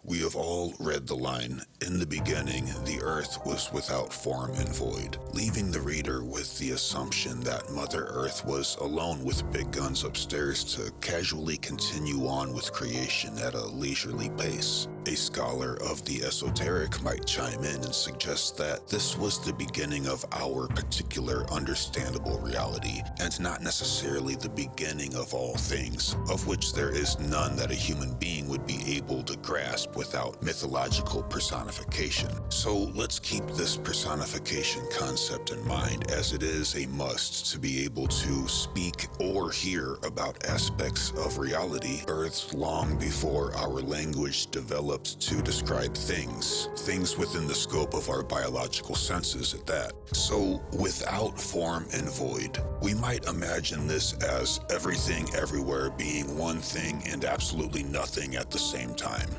We have all read the line, "In the beginning, the earth was without form and void," leaving the reader with the assumption that Mother Earth was alone with big guns upstairs to casually continue on with creation at a leisurely pace. A scholar of the esoteric might chime in and suggest that this was the beginning of our particular understandable reality, and not necessarily the beginning of all things, of which there is none that a human being would be able to grasp without mythological personification. So let's keep this personification concept in mind, as it is a must to be able to speak or hear about aspects of reality birthed long before our language developed to describe things within the scope of our biological senses at that. So without form and void, we might imagine this as everything everywhere being one thing and absolutely nothing at the same time.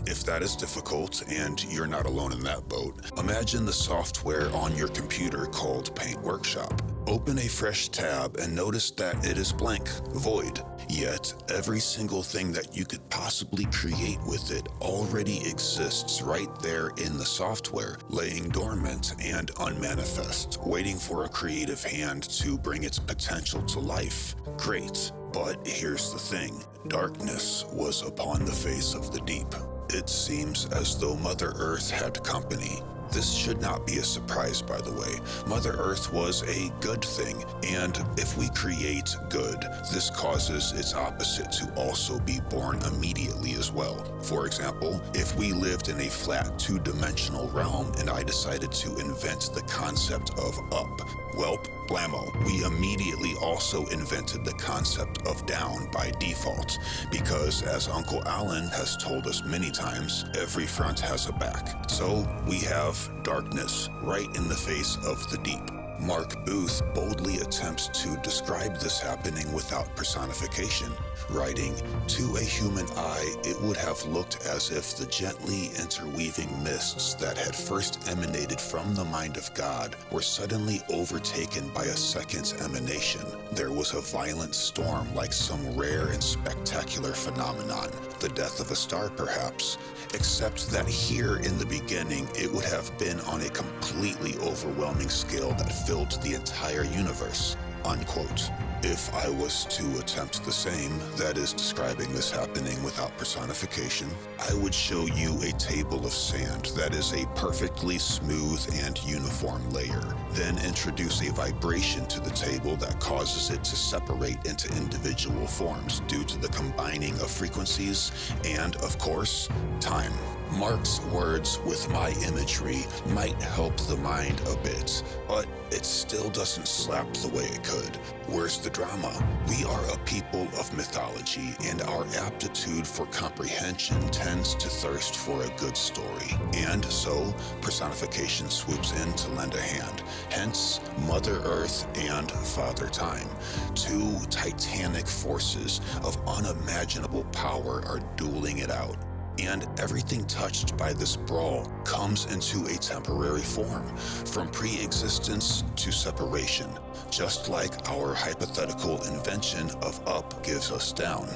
If that is difficult, and you're not alone in that boat, imagine the software on your computer called Paint Workshop. Open a fresh tab and notice that it is blank, void. Yet, every single thing that you could possibly create with it already exists right there in the software, laying dormant and unmanifest, waiting for a creative hand to bring its potential to life. Great. But here's the thing, darkness was upon the face of the deep. It seems as though Mother Earth had company. This should not be a surprise, by the way. Mother Earth was a good thing, and if we create good, this causes its opposite to also be born immediately as well. For example, if we lived in a flat two-dimensional realm and I decided to invent the concept of up, welp, blammo, we immediately also invented the concept of down by default, because as Uncle Alan has told us many times, every front has a back. So we have darkness right in the face of the deep. Mark Booth boldly attempts to describe this happening without personification, writing, "To a human eye, it would have looked as if the gently interweaving mists that had first emanated from the mind of God were suddenly overtaken by a second emanation. There was a violent storm like some rare and spectacular phenomenon, the death of a star perhaps, except that here in the beginning it would have been on a completely overwhelming scale that filled the entire universe," unquote. If I was to attempt the same, that is describing this happening without personification, I would show you a table of sand that is a perfectly smooth and uniform layer, then introduce a vibration to the table that causes it to separate into individual forms due to the combining of frequencies and, of course, time. Mark's words with my imagery might help the mind a bit, but it still doesn't slap the way it could. Where's the drama? We are a people of mythology, and our aptitude for comprehension tends to thirst for a good story. And so, personification swoops in to lend a hand. Hence, Mother Earth and Father Time. Two titanic forces of unimaginable power are dueling it out. And everything touched by this brawl comes into a temporary form, from pre-existence to separation, just like our hypothetical invention of up gives us down.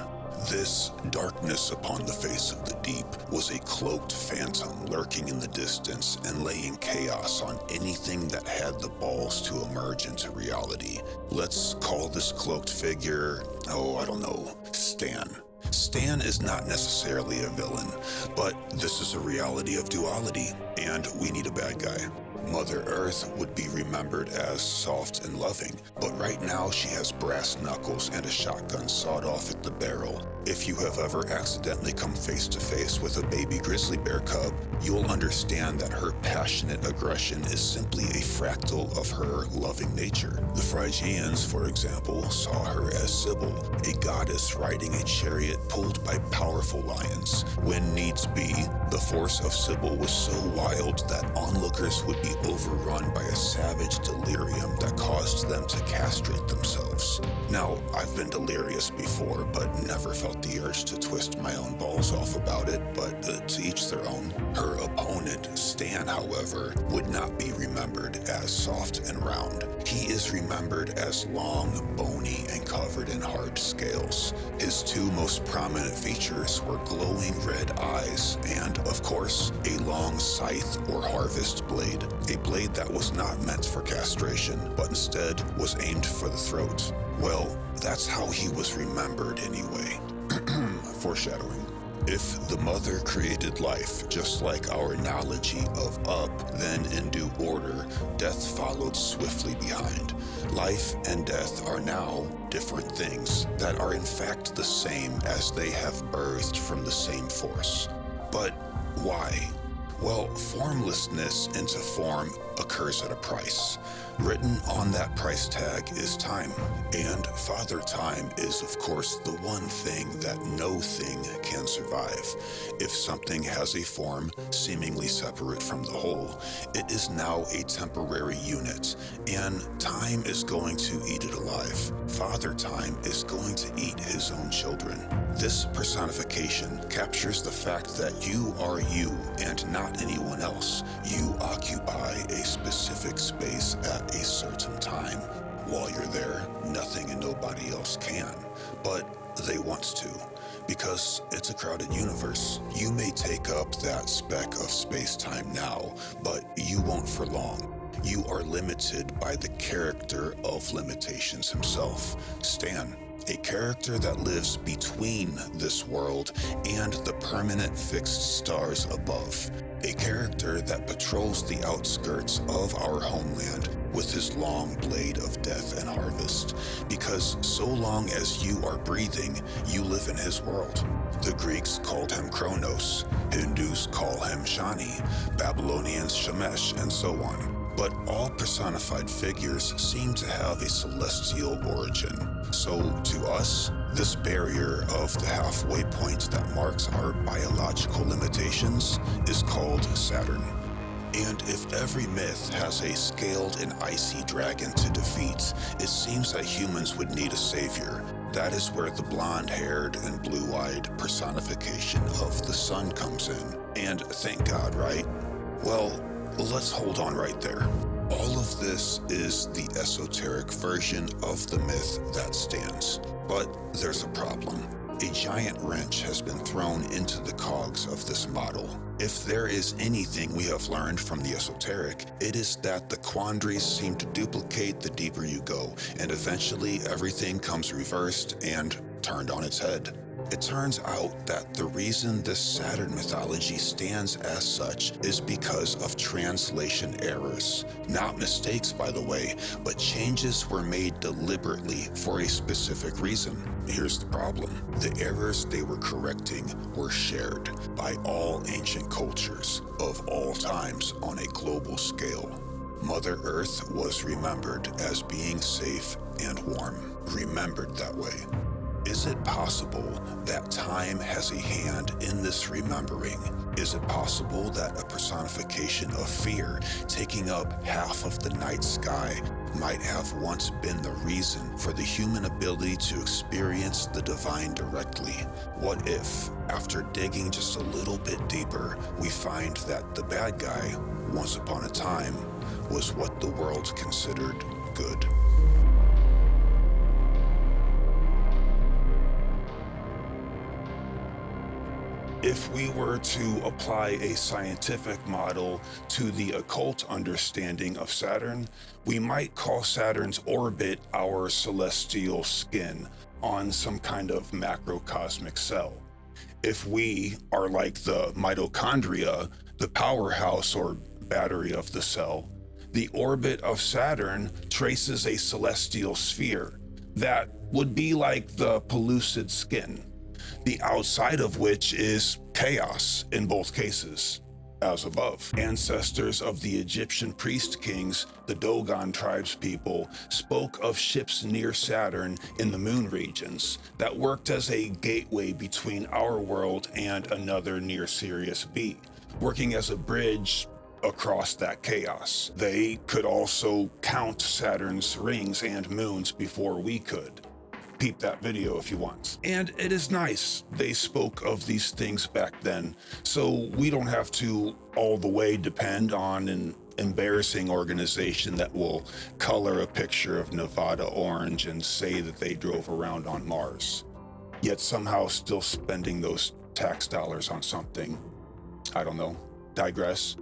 This darkness upon the face of the deep was a cloaked phantom lurking in the distance and laying chaos on anything that had the balls to emerge into reality. Let's call this cloaked figure, Stan. Stan is not necessarily a villain, but this is a reality of duality, and we need a bad guy. Mother Earth would be remembered as soft and loving, but right now she has brass knuckles and a shotgun sawed off at the barrel. If you have ever accidentally come face to face with a baby grizzly bear cub, you'll understand that her passionate aggression is simply a fractal of her loving nature. The Phrygians, for example, saw her as Sibyl, a goddess riding a chariot pulled by powerful lions. When needs be, the force of Sibyl was so wild that onlookers would be overrun by a savage delirium that caused them to castrate themselves. Now, I've been delirious before, but never felt the urge to twist my own balls off about it, but to each their own. Her opponent, Stan, man, however, would not be remembered as soft and round. He is remembered as long, bony, and covered in hard scales. His two most prominent features were glowing red eyes and, of course, a long scythe or harvest blade, a blade that was not meant for castration, but instead was aimed for the throat. Well, that's how he was remembered anyway. Foreshadowing. If the mother created life just like our analogy of up, then in due order, death followed swiftly behind. Life and death are now different things that are in fact the same as they have birthed from the same force. But why? Well, formlessness into form occurs at a price. Written on that price tag is time, and Father Time is of course the one thing that no thing can survive. If something has a form seemingly separate from the whole, it is now a temporary unit, and time is going to eat it alive. Father Time is going to eat his own children. This personification captures the fact that you are you and not anyone else. You occupy a specific space at a certain time. While you're there, nothing and nobody else can, but they want to, because it's a crowded universe. You may take up that speck of space-time now, but you won't for long. You are limited by the character of limitations himself, Stan. A character that lives between this world and the permanent fixed stars above. A character that patrols the outskirts of our homeland with his long blade of death and harvest, because so long as you are breathing, you live in his world. The Greeks called him Cronus, Hindus call him Shani, Babylonians Shamash, and so on. But all personified figures seem to have a celestial origin. So to us, this barrier of the halfway point that marks our biological limitations is called Saturn. And if every myth has a scaled and icy dragon to defeat, it seems that humans would need a savior. That is where the blonde-haired and blue-eyed personification of the sun comes in. And thank God, right? Well, let's hold on right there. All of this is the esoteric version of the myth that stands. But there's a problem. A giant wrench has been thrown into the cogs of this model. If there is anything we have learned from the esoteric, it is that the quandaries seem to duplicate the deeper you go, and eventually everything comes reversed and turned on its head. It turns out that the reason this Saturn mythology stands as such is because of translation errors. Not mistakes, by the way, but changes were made deliberately for a specific reason. Here's the problem. The errors they were correcting were shared by all ancient cultures of all times on a global scale. Mother Earth was remembered as being safe and warm, remembered that way. Is it possible that time has a hand in this remembering? Is it possible that a personification of fear taking up half of the night sky might have once been the reason for the human ability to experience the divine directly? What if, after digging just a little bit deeper, we find that the bad guy, once upon a time, was what the world considered good? If we were to apply a scientific model to the occult understanding of Saturn, we might call Saturn's orbit our celestial skin on some kind of macrocosmic cell. If we are like the mitochondria, the powerhouse or battery of the cell, the orbit of Saturn traces a celestial sphere that would be like the pellucid skin, the outside of which is chaos in both cases, as above. Ancestors of the Egyptian priest kings, the Dogon tribespeople, spoke of ships near Saturn in the moon regions that worked as a gateway between our world and another near Sirius B, working as a bridge across that chaos. They could also count Saturn's rings and moons before we could. peep that video if you want. And it is nice they spoke of these things back then, so we don't have to all the way depend on an embarrassing organization that will color a picture of Nevada orange and say that they drove around on Mars, yet somehow still spending those tax dollars on something. I don't know, digress.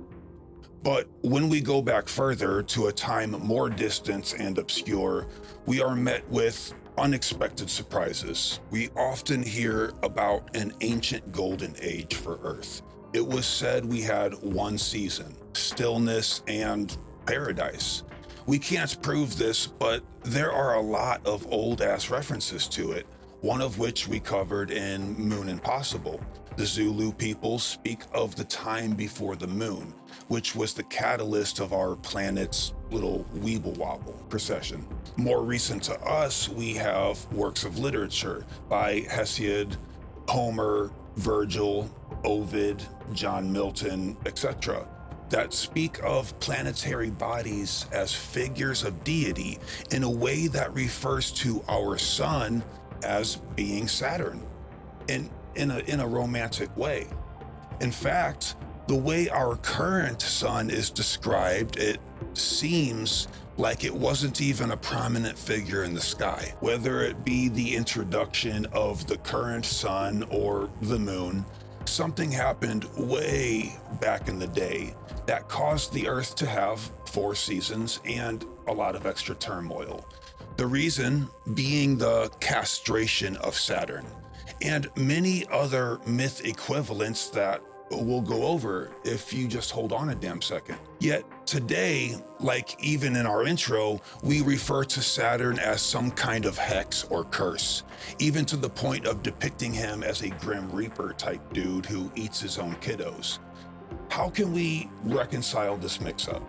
But when we go back further to a time more distant and obscure, we are met with unexpected surprises. We often hear about an ancient golden age for Earth. It was said we had one season, stillness and paradise. We can't prove this, but there are a lot of old-ass references to it, one of which we covered in Moon Impossible. The Zulu people speak of the time before the moon, which was the catalyst of our planet's little weeble-wobble procession. More recent to us, we have works of literature by Hesiod, Homer, Virgil, Ovid, John Milton, etc., that speak of planetary bodies as figures of deity in a way that refers to our sun as being Saturn, in a romantic way. In fact, the way our current sun is described, it seems like it wasn't even a prominent figure in the sky. Whether it be the introduction of the current sun or the moon, something happened way back in the day that caused the Earth to have 4 seasons and a lot of extra turmoil. The reason being the castration of Saturn and many other myth equivalents that we'll go over if you just hold on a damn second. Yet today, like even in our intro, we refer to Saturn as some kind of hex or curse, even to the point of depicting him as a Grim Reaper type dude who eats his own kiddos. How can we reconcile this mix-up?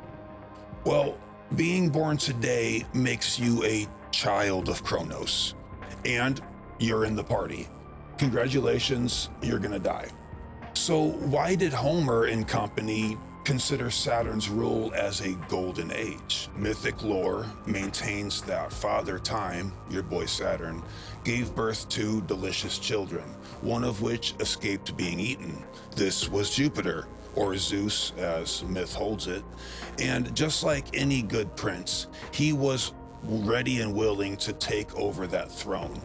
Well, being born today makes you a child of Cronus, and you're in the party. Congratulations, you're gonna die. So why did Homer and company consider Saturn's rule as a golden age? Mythic lore maintains that Father Time, your boy Saturn, gave birth to delicious children, one of which escaped being eaten. This was Jupiter, or Zeus as myth holds it, and just like any good prince, he was ready and willing to take over that throne.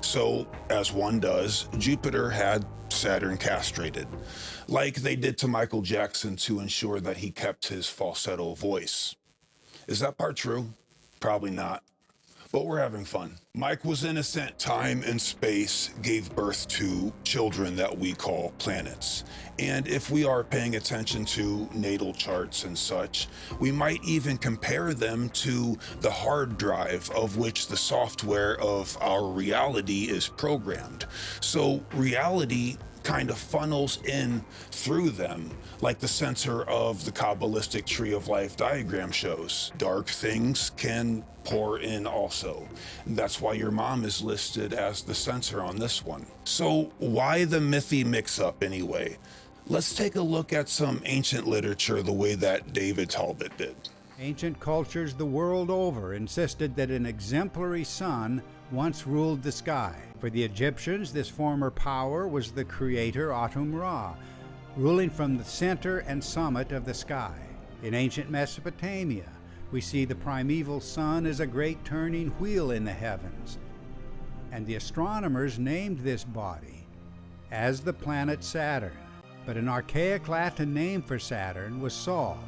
So, as one does, Jupiter had Saturn castrated, like they did to Michael Jackson to ensure that he kept his falsetto voice. Is that part true? Probably not, but we're having fun. Mike was innocent. Time and space gave birth to children that we call planets. And if we are paying attention to natal charts and such, we might even compare them to the hard drive of which the software of our reality is programmed. So reality kind of funnels in through them, like the center of the Kabbalistic Tree of Life diagram shows. Dark things can pour in also. That's why your mom is listed as the center on this one. So why the mythy mix-up anyway? Let's take a look at some ancient literature the way that David Talbot did. Ancient cultures the world over insisted that an exemplary sun once ruled the sky. For the Egyptians, this former power was the creator Atum-Ra, ruling from the center and summit of the sky. In ancient Mesopotamia, we see the primeval sun as a great turning wheel in the heavens, and the astronomers named this body as the planet Saturn. But an archaic Latin name for Saturn was Sol,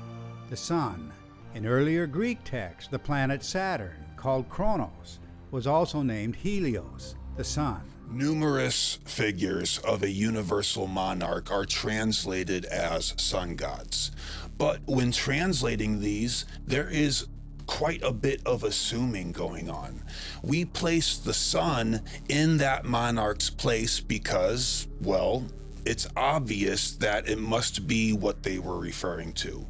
the sun. In earlier Greek texts, the planet Saturn, called Cronus, was also named Helios, the sun. Numerous figures of a universal monarch are translated as sun gods. But when translating these, there is quite a bit of assuming going on. We place the sun in that monarch's place because, well, it's obvious that it must be what they were referring to.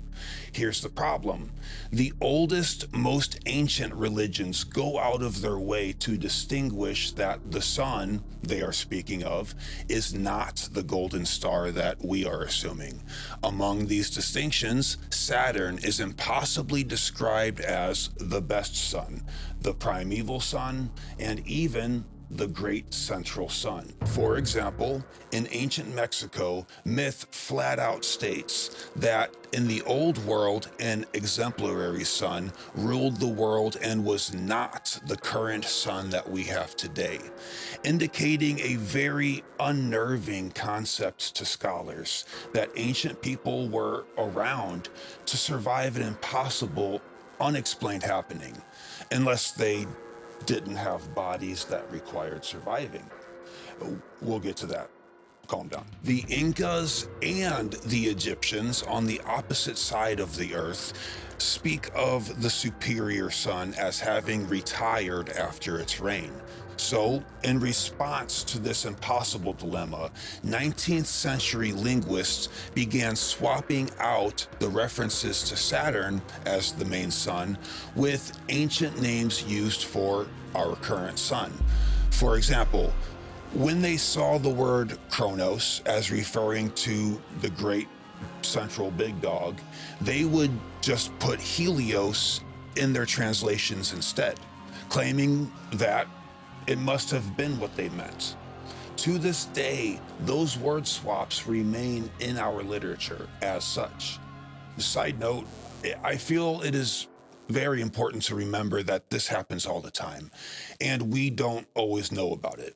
Here's the problem. The oldest, most ancient religions go out of their way to distinguish that the sun they are speaking of is not the golden star that we are assuming. Among these distinctions, Saturn is impossibly described as the best sun, the primeval sun, and even the great central sun. For example, in ancient Mexico, myth flat out states that in the old world, an exemplary sun ruled the world and was not the current sun that we have today, indicating a very unnerving concept to scholars that ancient people were around to survive an impossible, unexplained happening, unless they didn't have bodies that required surviving. We'll get to that. Calm down. The Incas and the Egyptians on the opposite side of the earth speak of the superior sun as having retired after its reign. So, in response to this impossible dilemma, 19th century linguists began swapping out the references to Saturn as the main sun with ancient names used for our current sun. For example, when they saw the word Cronus as referring to the great central big dog, they would just put Helios in their translations instead, claiming that it must have been what they meant. To this day, those word swaps remain in our literature as such. Side note, I feel it is very important to remember that this happens all the time, and we don't always know about it.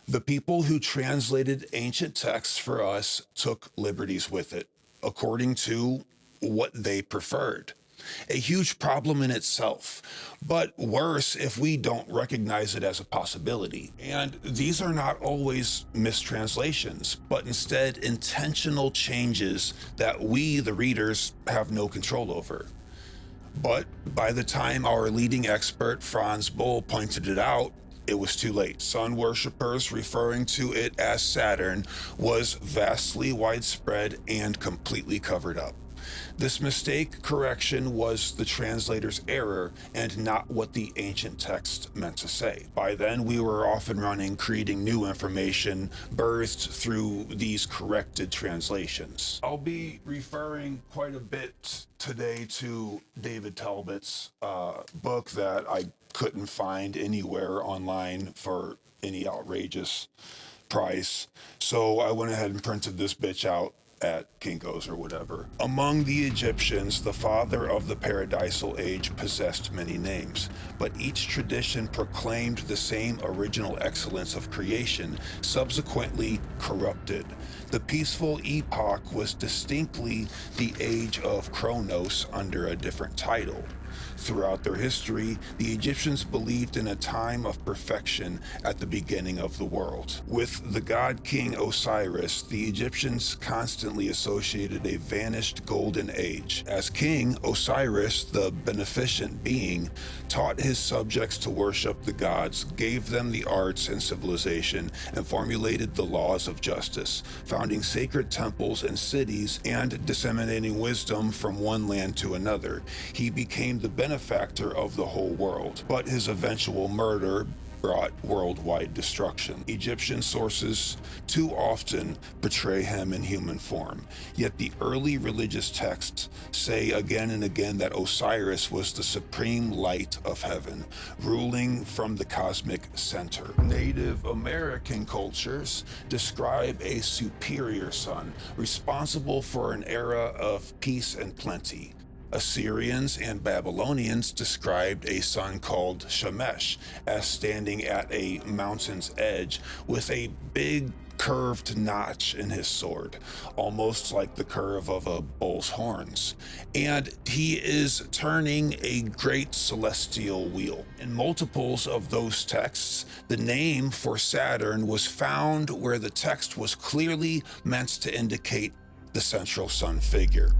The people who translated ancient texts for us took liberties with it, according to what they preferred. A huge problem in itself, but worse if we don't recognize it as a possibility. And these are not always mistranslations, but instead intentional changes that we, the readers, have no control over. But by the time our leading expert, Franz Boll, pointed it out, it was too late. Sun worshippers referring to it as Saturn was vastly widespread and completely covered up. This mistake correction was the translator's error and not what the ancient text meant to say. By then, we were off and running, creating new information birthed through these corrected translations. I'll be referring quite a bit today to David Talbot's book that I couldn't find anywhere online for any outrageous price. So I went ahead and printed this bitch out at Kinko's or whatever. Among the Egyptians, the father of the paradisal age possessed many names, but each tradition proclaimed the same original excellence of creation, subsequently corrupted. The peaceful epoch was distinctly the age of Chronos under a different title. Throughout their history, the Egyptians believed in a time of perfection at the beginning of the world. With the god king Osiris, the Egyptians constantly associated a vanished golden age. As king, Osiris, the beneficent being, taught his subjects to worship the gods, gave them the arts and civilization, and formulated the laws of justice, founding sacred temples and cities and disseminating wisdom from one land to another. He became the benefactor of the whole world, but his eventual murder brought worldwide destruction. Egyptian sources too often portray him in human form, yet the early religious texts say again and again that Osiris was the supreme light of heaven, ruling from the cosmic center. Native American cultures describe a superior sun, responsible for an era of peace and plenty. Assyrians and Babylonians described a sun called Shamash as standing at a mountain's edge with a big curved notch in his sword, almost like the curve of a bull's horns. And he is turning a great celestial wheel. In multiples of those texts, the name for Saturn was found where the text was clearly meant to indicate the central sun figure.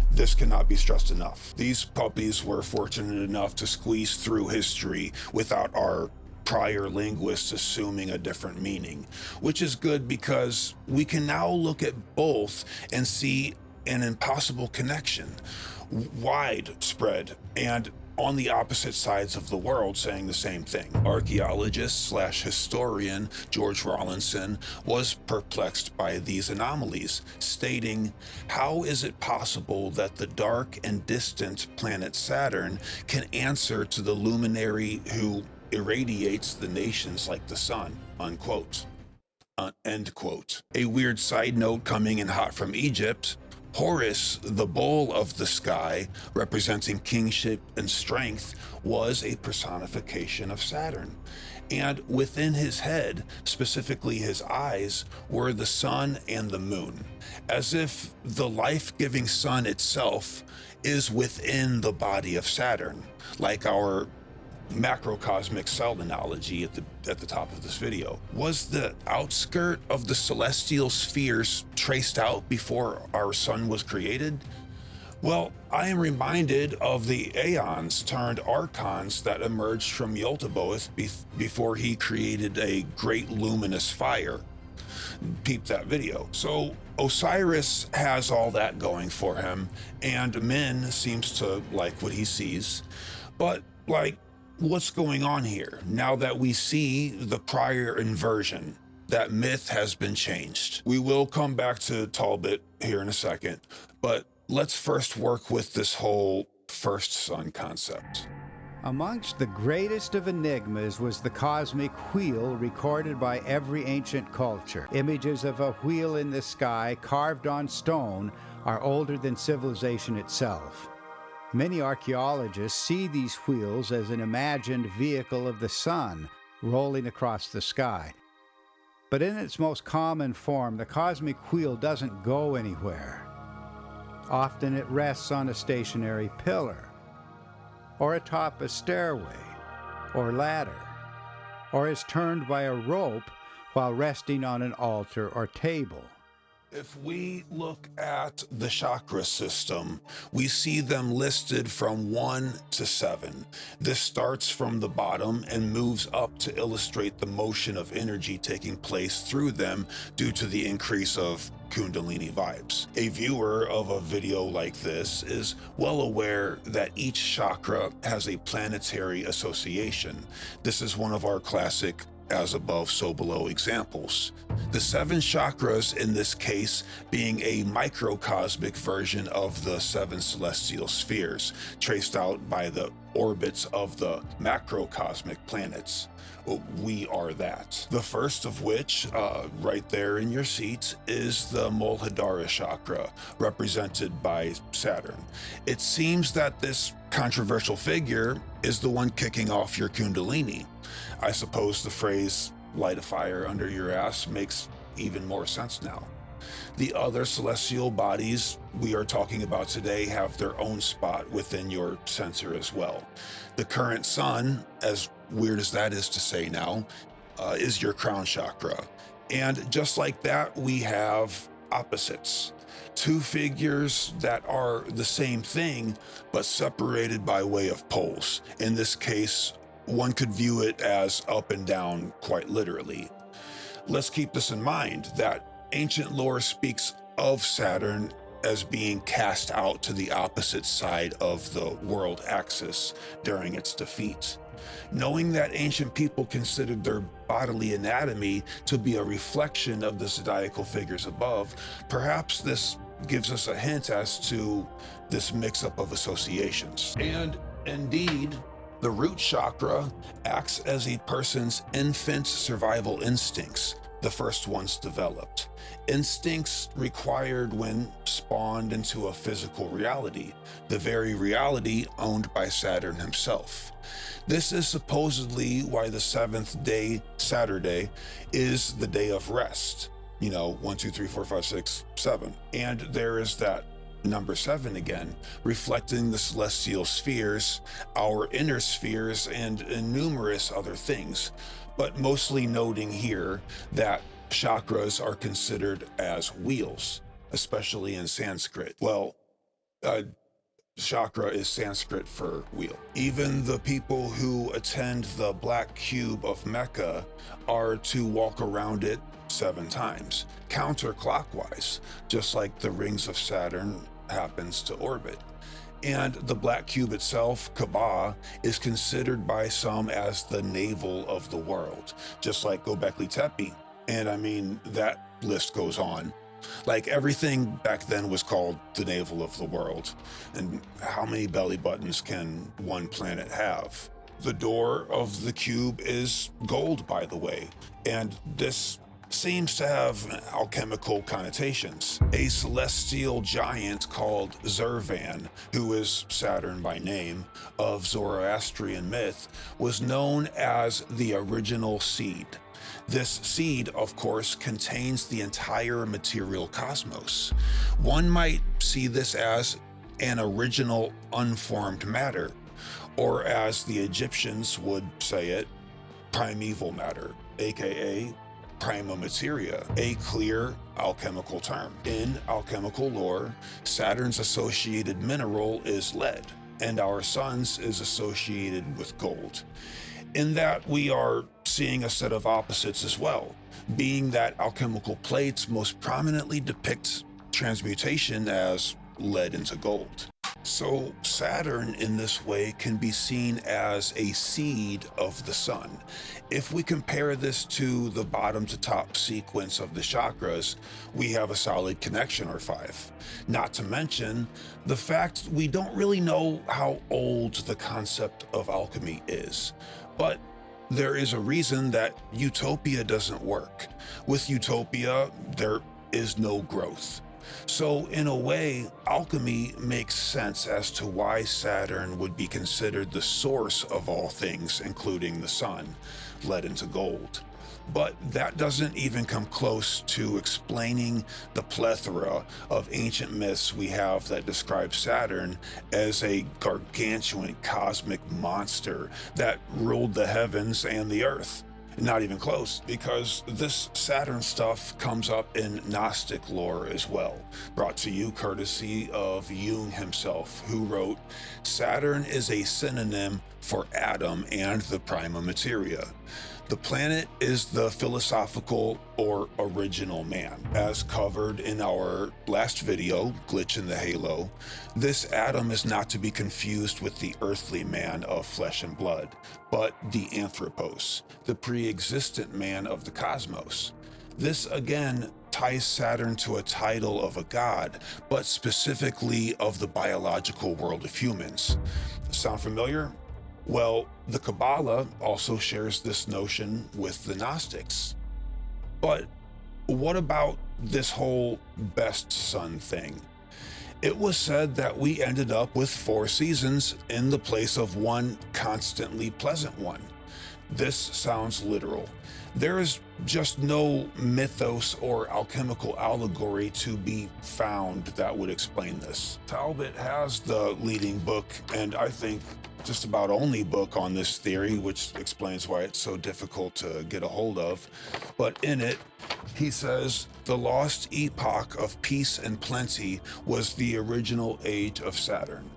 This cannot be stressed enough. These puppies were fortunate enough to squeeze through history without our prior linguists assuming a different meaning, which is good because we can now look at both and see an impossible connection, widespread and on the opposite sides of the world saying the same thing. Archaeologist/historian George Rawlinson was perplexed by these anomalies, stating, "How is it possible that the dark and distant planet Saturn can answer to the luminary who irradiates the nations like the sun, unquote. End quote. A weird side note coming in hot from Egypt, Horus, the bull of the sky, representing kingship and strength, was a personification of Saturn. And within his head, specifically his eyes, were the sun and the moon, as if the life-giving sun itself is within the body of Saturn, like our macrocosmic cell analogy at the top of this video. Was the outskirt of the celestial spheres traced out before our sun was created? Well, I am reminded of the aeons turned archons that emerged from Yaldabaoth before he created a great luminous fire. Peep that video. So Osiris has all that going for him, and Min seems to like what he sees. But what's going on here now that we see the prior inversion? That myth has been changed. We will come back to Talbot here in a second, but let's first work with this whole first sun concept. Amongst the greatest of enigmas was the cosmic wheel recorded by every ancient culture. Images of a wheel in the sky carved on stone are older than civilization itself. Many archaeologists see these wheels as an imagined vehicle of the sun rolling across the sky. But in its most common form, the cosmic wheel doesn't go anywhere. Often it rests on a stationary pillar, or atop a stairway, or ladder, or is turned by a rope while resting on an altar or table. If we look at the chakra system, we see them listed from 1 to 7. This starts from the bottom and moves up to illustrate the motion of energy taking place through them due to the increase of Kundalini vibes. A viewer of a video like this is well aware that each chakra has a planetary association. This is one of our classic as above, so below examples. The 7 chakras in this case being a microcosmic version of the 7 celestial spheres, traced out by the orbits of the macrocosmic planets. We are that. The first of which, right there in your seats, is the Muladhara chakra, represented by Saturn. It seems that this controversial figure is the one kicking off your Kundalini. I suppose the phrase light a fire under your ass makes even more sense now. The other celestial bodies we are talking about today have their own spot within your sensor as well. The current sun, as weird as that is to say now, is your crown chakra. And just like that, we have opposites. 2 figures that are the same thing, but separated by way of poles. In this case, one could view it as up and down quite literally. Let's keep this in mind, that ancient lore speaks of Saturn as being cast out to the opposite side of the world axis during its defeat. Knowing that ancient people considered their bodily anatomy to be a reflection of the zodiacal figures above, perhaps this gives us a hint as to this mix-up of associations. And indeed, the root chakra acts as a person's infant survival instincts, the first ones developed. Instincts required when spawned into a physical reality, the very reality owned by Saturn himself. This is supposedly why the 7th day, Saturday, is the day of rest. 1, 2, 3, 4, 5, 6, 7. And there is that number 7 again, reflecting the celestial spheres, our inner spheres, and numerous other things. But mostly noting here that chakras are considered as wheels, especially in Sanskrit. Well, chakra is Sanskrit for wheel. Even the people who attend the Black Cube of Mecca are to walk around it 7 times, counterclockwise, just like the rings of Saturn happens to orbit. And the Black Cube itself, Kaaba, is considered by some as the navel of the world, just like Göbekli Tepe. And I mean, that list goes on. Like, everything back then was called the navel of the world. And how many belly buttons can one planet have? The door of the cube is gold, by the way, and this seems to have alchemical connotations. A celestial giant called Zurvan, who is Saturn by name, of Zoroastrian myth, was known as the original seed. This seed, of course, contains the entire material cosmos. One might see this as an original unformed matter, or as the Egyptians would say it, primeval matter, aka prima materia, a clear alchemical term. In alchemical lore, Saturn's associated mineral is lead, and our sun's is associated with gold. In that, we are seeing a set of opposites as well, being that alchemical plates most prominently depict transmutation as lead into gold. So Saturn in this way can be seen as a seed of the sun. If we compare this to the bottom to top sequence of the chakras, we have a solid connection, or 5. Not to mention the fact we don't really know how old the concept of alchemy is, but there is a reason that utopia doesn't work. With utopia, there is no growth. So in a way, alchemy makes sense as to why Saturn would be considered the source of all things, including the sun, lead into gold. But that doesn't even come close to explaining the plethora of ancient myths we have that describe Saturn as a gargantuan cosmic monster that ruled the heavens and the earth. Not even close, because this Saturn stuff comes up in Gnostic lore as well, brought to you courtesy of Jung himself, who wrote, "Saturn is a synonym for Adam and the prima materia. The planet is the philosophical or original man. As covered in our last video, Glitch in the Halo, this Adam is not to be confused with the earthly man of flesh and blood, but the anthropos, the pre-existent man of the cosmos. This again ties Saturn to a title of a god, but specifically of the biological world of humans. Sound familiar? Well, the Kabbalah also shares this notion with the Gnostics. But what about this whole best sun thing? It was said that we ended up with 4 seasons in the place of one constantly pleasant one. This sounds literal. There is just no mythos or alchemical allegory to be found that would explain this. Talbot has the leading book, and I think just about only book on this theory, which explains why it's so difficult to get a hold of. But in it, he says, the lost epoch of peace and plenty was the original age of Saturn.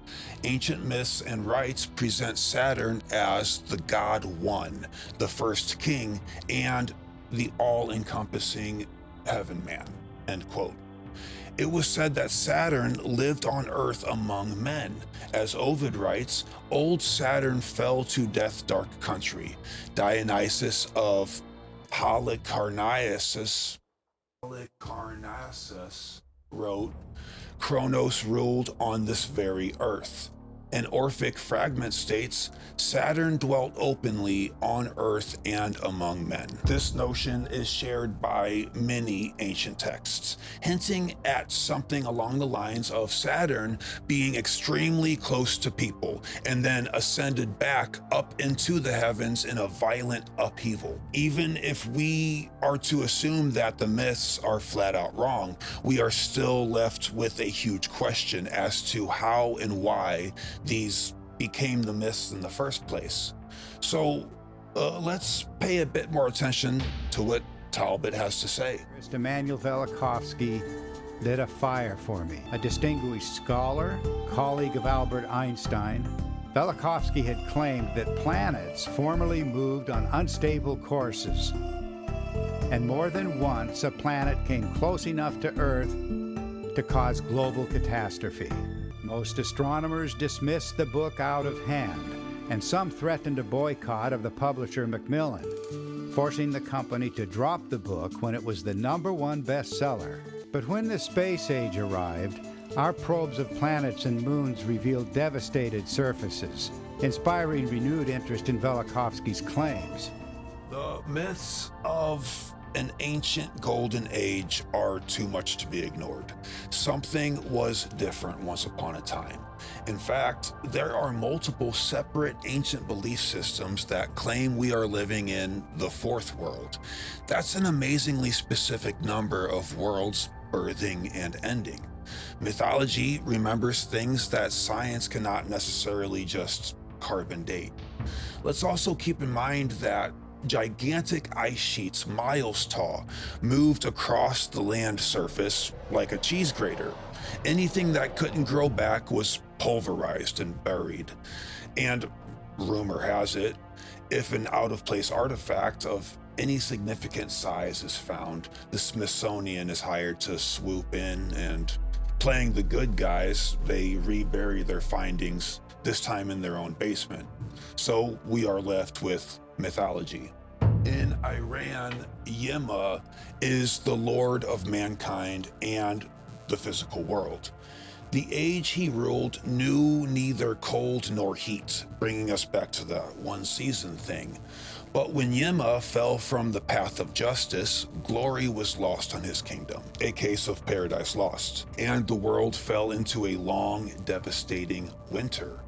Ancient myths and rites present Saturn as the God One, the first king, and the all-encompassing heaven man, end quote. It was said that Saturn lived on Earth among men. As Ovid writes, old Saturn fell to death's dark country. Dionysius of Halicarnassus wrote, Cronus ruled on this very earth. An Orphic fragment states, Saturn dwelt openly on Earth and among men. This notion is shared by many ancient texts, hinting at something along the lines of Saturn being extremely close to people and then ascended back up into the heavens in a violent upheaval. Even if we are to assume that the myths are flat out wrong, we are still left with a huge question as to how and why these became the myths in the first place. So let's pay a bit more attention to what Talbot has to say. Emanuel Velikovsky lit a fire for me. A distinguished scholar, colleague of Albert Einstein, Velikovsky had claimed that planets formerly moved on unstable courses, and more than once a planet came close enough to Earth to cause global catastrophe. Most astronomers dismissed the book out of hand, and some threatened a boycott of the publisher Macmillan, forcing the company to drop the book when it was the #1 bestseller. But when the space age arrived, our probes of planets and moons revealed devastated surfaces, inspiring renewed interest in Velikovsky's claims. The myths of an ancient golden age are too much to be ignored. Something was different once upon a time. In fact, there are multiple separate ancient belief systems that claim we are living in the fourth world. That's an amazingly specific number of worlds birthing and ending. Mythology remembers things that science cannot necessarily just carbon date. Let's also keep in mind that gigantic ice sheets miles tall moved across the land surface like a cheese grater. Anything that couldn't grow back was pulverized and buried. And rumor has it, if an out-of-place artifact of any significant size is found, the Smithsonian is hired to swoop in, and playing the good guys, they rebury their findings, this time in their own basement. So we are left with mythology. In Iran, Yima is the lord of mankind and the physical world. The age he ruled knew neither cold nor heat, bringing us back to the one season thing. But when Yima fell from the path of justice, glory was lost on his kingdom, a case of paradise lost, and the world fell into a long, devastating winter.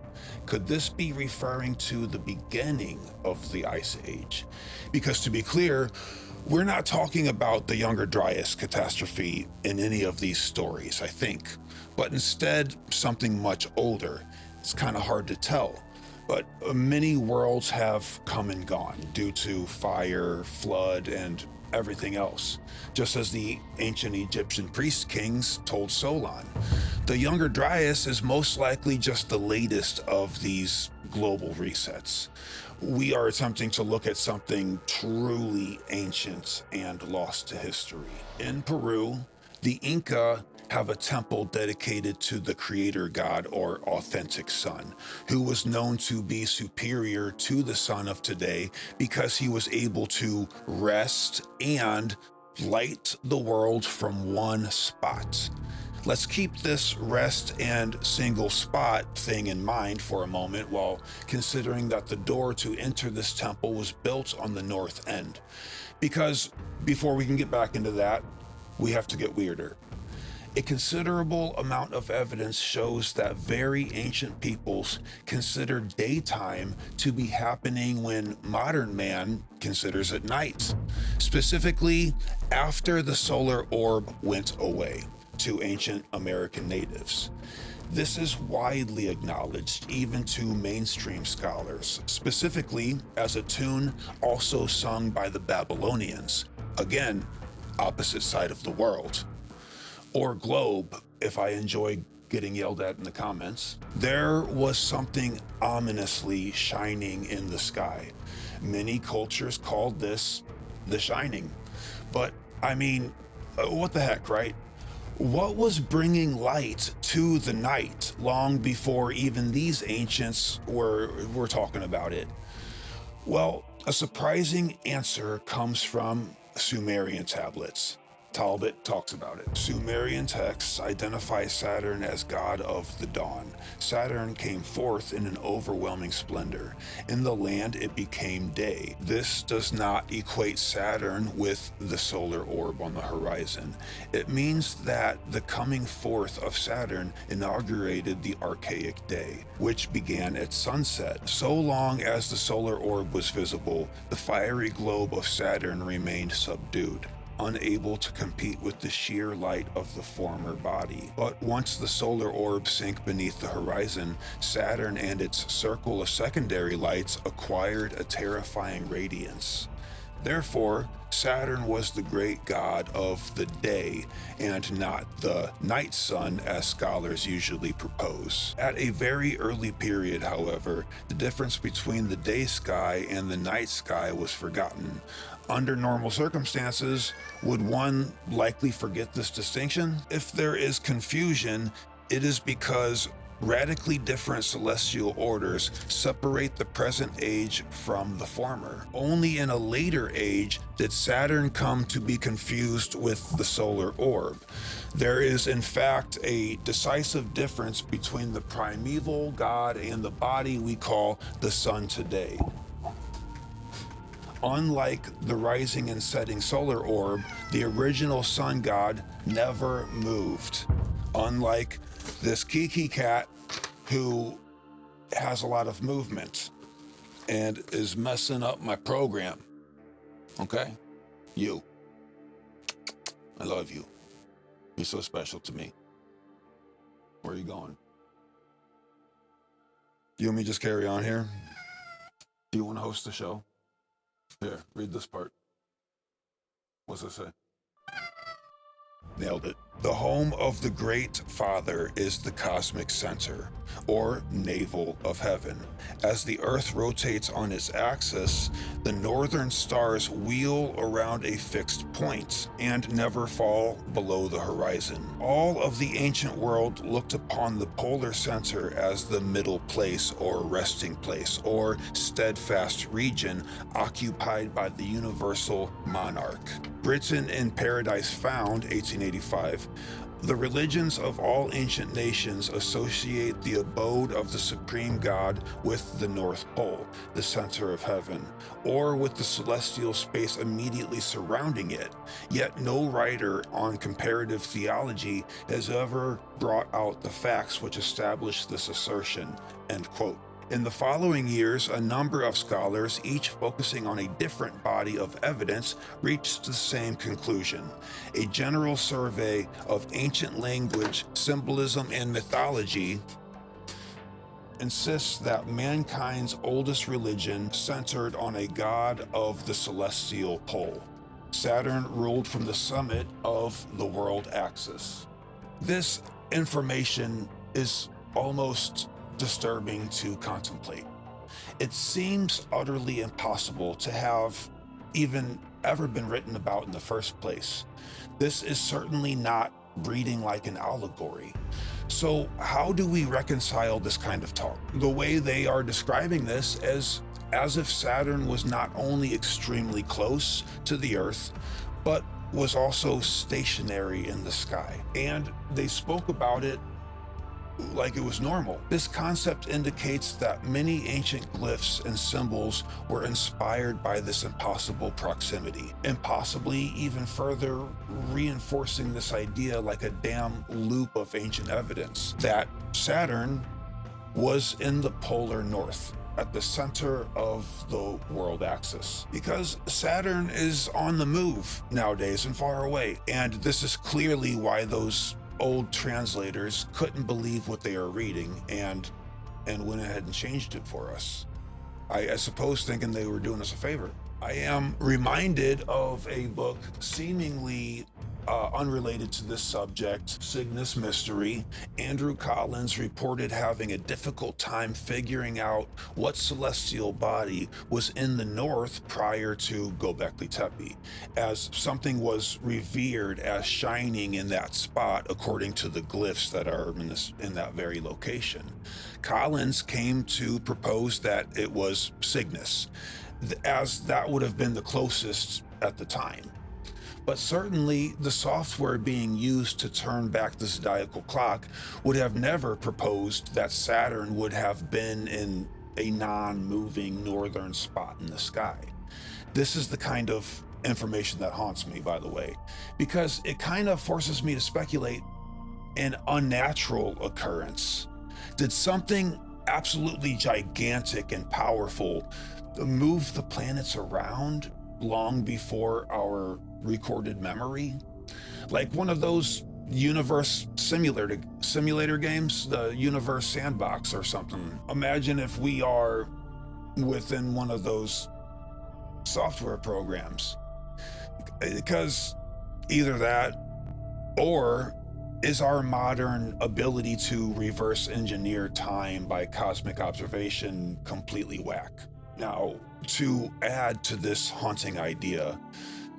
Could this be referring to the beginning of the Ice Age? Because to be clear, we're not talking about the Younger Dryas catastrophe in any of these stories, I think, but instead something much older. It's kind of hard to tell, but many worlds have come and gone due to fire, flood, and everything else, just as the ancient Egyptian priest kings told Solon. The Younger Dryas is most likely just the latest of these global resets. We are attempting to look at something truly ancient and lost to history. In Peru, the Inca have a temple dedicated to the creator god or authentic sun, who was known to be superior to the sun of today because he was able to rest and light the world from one spot. Let's keep this rest and single spot thing in mind for a moment while considering that the door to enter this temple was built on the north end. Because before we can get back into that, we have to get weirder. A considerable amount of evidence shows that very ancient peoples considered daytime to be happening when modern man considers it night, specifically after the solar orb went away to ancient American natives. This is widely acknowledged even to mainstream scholars, specifically as a tune also sung by the Babylonians, again, opposite side of the world. Or globe, if I enjoy getting yelled at in the comments. There was something ominously shining in the sky. Many cultures called this the shining. But I mean, what the heck, right? What was bringing light to the night long before even these ancients were talking about it? Well, a surprising answer comes from Sumerian tablets. Talbot talks about it. Sumerian texts identify Saturn as god of the dawn. Saturn came forth in an overwhelming splendor. In the land, it became day. This does not equate Saturn with the solar orb on the horizon. It means that the coming forth of Saturn inaugurated the archaic day, which began at sunset. So long as the solar orb was visible, the fiery globe of Saturn remained subdued, unable to compete with the sheer light of the former body. But once the solar orb sank beneath the horizon, Saturn and its circle of secondary lights acquired a terrifying radiance. Therefore, Saturn was the great god of the day and not the night sun as scholars usually propose. At a very early period, however, the difference between the day sky and the night sky was forgotten. Under normal circumstances, would one likely forget this distinction? If there is confusion, it is because Radically different celestial orders separate the present age from the former. Only in a later age did Saturn come to be confused with the solar orb. There is, in fact, a decisive difference between the primeval god and the body we call the sun today. Unlike the rising and setting solar orb, the original sun god never moved. Unlike this Kiki cat who has a lot of movement and is messing up my program. Okay? You. I love you. You're so special to me. Where are you going? Do you want me to just carry on here? Do you want to host the show? Here, read this part. What's it say? Nailed it. The home of the Great Father is the cosmic center, or navel of heaven. As the Earth rotates on its axis, the northern stars wheel around a fixed point and never fall below the horizon. All of the ancient world looked upon the polar center as the middle place or resting place or steadfast region occupied by the universal monarch. Britain in Paradise Found, 1885. The religions of all ancient nations associate the abode of the supreme God with the North Pole, the center of heaven, or with the celestial space immediately surrounding it. Yet no writer on comparative theology has ever brought out the facts which establish this assertion. End quote. In the following years, a number of scholars, each focusing on a different body of evidence, reached the same conclusion. A general survey of ancient language, symbolism, and mythology insists that mankind's oldest religion centered on a god of the celestial pole. Saturn ruled from the summit of the world axis. This information is almost disturbing to contemplate. It seems utterly impossible to have even ever been written about in the first place. This is certainly not reading like an allegory. So how do we reconcile this kind of talk? The way they are describing this is as if Saturn was not only extremely close to the Earth, but was also stationary in the sky. And they spoke about it like it was normal. This concept indicates that many ancient glyphs and symbols were inspired by this impossible proximity, and possibly even further reinforcing this idea like a damn loop of ancient evidence that Saturn was in the polar north, at the center of the world axis, because Saturn is on the move nowadays and far away. And this is clearly why those old translators couldn't believe what they are reading and went ahead and changed it for us. I suppose thinking they were doing us a favor. I am reminded of a book seemingly unrelated to this subject, Cygnus Mystery. Andrew Collins reported having a difficult time figuring out what celestial body was in the north prior to Göbekli Tepe, as something was revered as shining in that spot according to the glyphs that are in that very location. Collins came to propose that it was Cygnus, as that would have been the closest at the time. But certainly the software being used to turn back the zodiacal clock would have never proposed that Saturn would have been in a non-moving northern spot in the sky. This is the kind of information that haunts me, by the way, because it kind of forces me to speculate an unnatural occurrence. Did something absolutely gigantic and powerful move the planets around long before our recorded memory? Like one of those universe simulator games, the universe sandbox or something. Imagine if we are within one of those software programs, because either that or is our modern ability to reverse engineer time by cosmic observation completely whack. Now, to add to this haunting idea,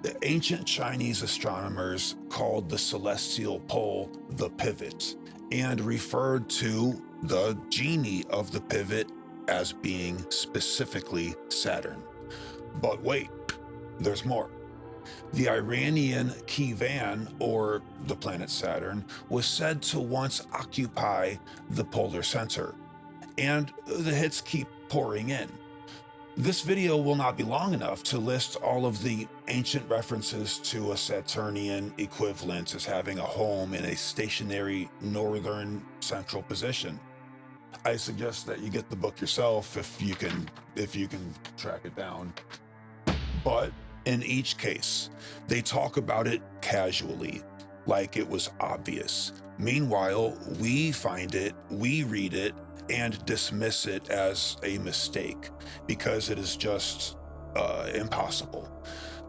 the ancient Chinese astronomers called the celestial pole the pivot, and referred to the genie of the pivot as being specifically Saturn. But wait, there's more. The Iranian Kivan, or the planet Saturn, was said to once occupy the polar center, and the hits keep pouring in. This video will not be long enough to list all of the ancient references to a Saturnian equivalent as having a home in a stationary northern central position. I suggest that you get the book yourself if you can track it down. But in each case, they talk about it casually, like it was obvious. Meanwhile, we find it, we read it, and dismiss it as a mistake because it is just impossible.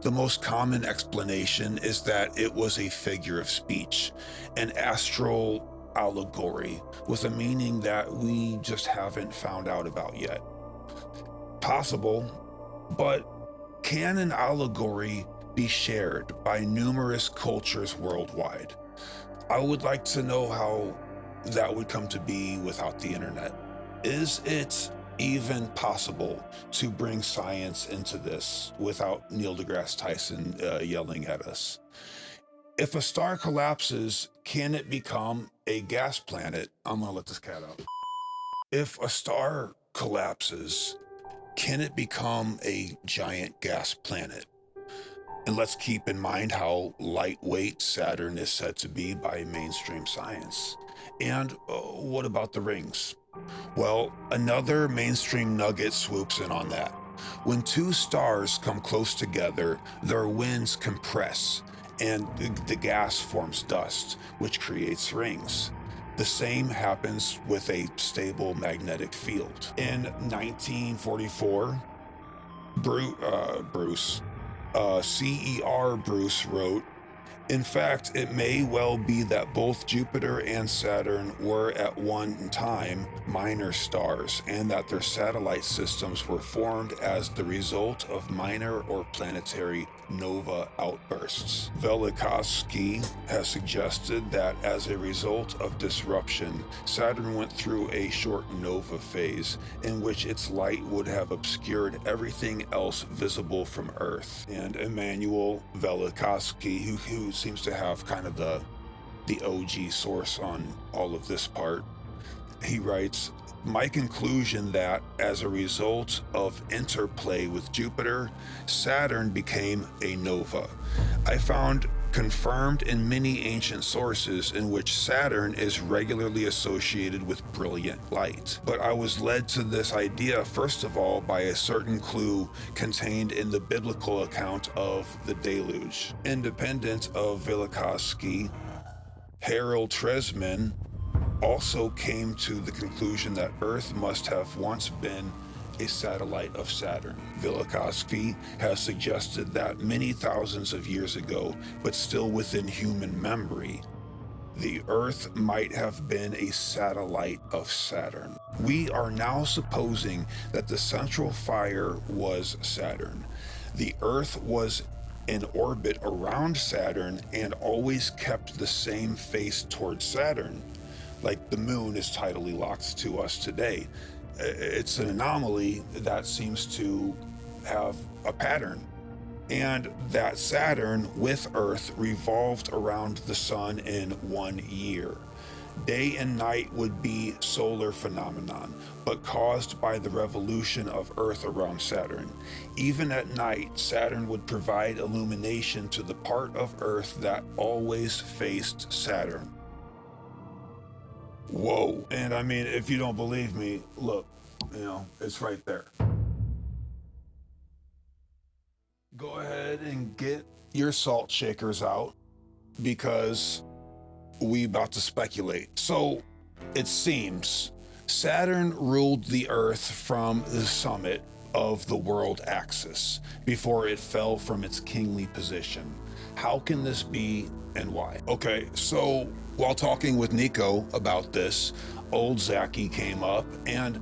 The most common explanation is that it was a figure of speech, an astral allegory with a meaning that we just haven't found out about yet. Possible, but can an allegory be shared by numerous cultures worldwide? I would like to know how that would come to be without the internet. Is it even possible to bring science into this without Neil deGrasse Tyson yelling at us? If a star collapses, can it become a gas planet? I'm gonna let this cat out. If a star collapses, can it become a giant gas planet? And let's keep in mind how lightweight Saturn is said to be by mainstream science. And what about the rings? Well, another mainstream nugget swoops in on that. When two stars come close together, their winds compress, and the gas forms dust, which creates rings. The same happens with a stable magnetic field. In 1944, C.E.R. Bruce wrote, "In fact, it may well be that both Jupiter and Saturn were at one time minor stars, and that their satellite systems were formed as the result of minor or planetary nova outbursts." Velikovsky has suggested that as a result of disruption, Saturn went through a short nova phase in which its light would have obscured everything else visible from Earth. And Immanuel Velikovsky, who seems to have kind of the OG source on all of this part, he writes, "My conclusion that as a result of interplay with Jupiter, Saturn became a nova. I found confirmed in many ancient sources in which Saturn is regularly associated with brilliant light. But I was led to this idea first of all by a certain clue contained in the biblical account of the deluge." Independent of Velikovsky, Harold Tresman also came to the conclusion that Earth must have once been a satellite of Saturn. Velikovsky has suggested that many thousands of years ago, but still within human memory, the Earth might have been a satellite of Saturn. We are now supposing that the central fire was Saturn. The Earth was in orbit around Saturn and always kept the same face towards Saturn, like the moon is tidally locked to us today. It's an anomaly that seems to have a pattern, and that Saturn with Earth revolved around the sun in 1 year. Day and night would be solar phenomenon, but caused by the revolution of Earth around Saturn. Even at night, Saturn would provide illumination to the part of Earth that always faced Saturn. Whoa. And I mean, if you don't believe me, look, it's right there. Go ahead and get your salt shakers out, because we about to speculate. So it seems Saturn ruled the Earth from the summit of the world axis before it fell from its kingly position. How can this be and why? Okay, so while talking with Nico about this, old Zaki came up, and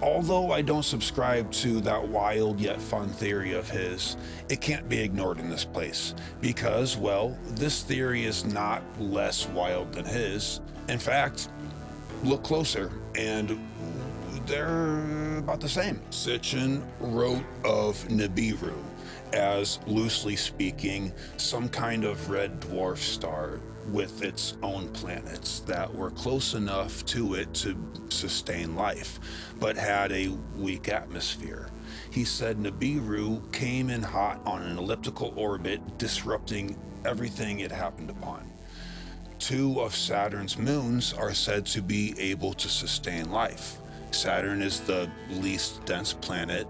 Although I don't subscribe to that wild yet fun theory of his, it can't be ignored in this place because, well, this theory is not less wild than his. In fact, look closer and they're about the same. Sitchin wrote of Nibiru as, loosely speaking, some kind of red dwarf star with its own planets that were close enough to it to sustain life, but had a weak atmosphere. He said Nibiru came in hot on an elliptical orbit, disrupting everything it happened upon. 2 of Saturn's moons are said to be able to sustain life. Saturn is the least dense planet,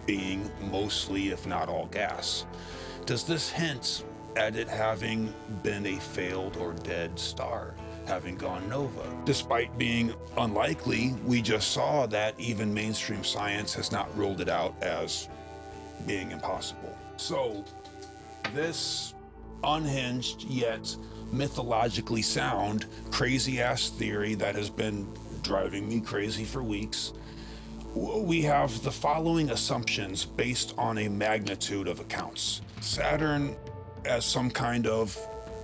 being mostly, if not all, gas. Does this hint at it having been a failed or dead star, having gone nova? Despite being unlikely, we just saw that even mainstream science has not ruled it out as being impossible. So, this unhinged yet mythologically sound, crazy-ass theory that has been driving me crazy for weeks, we have the following assumptions based on a magnitude of accounts. Saturn, as some kind of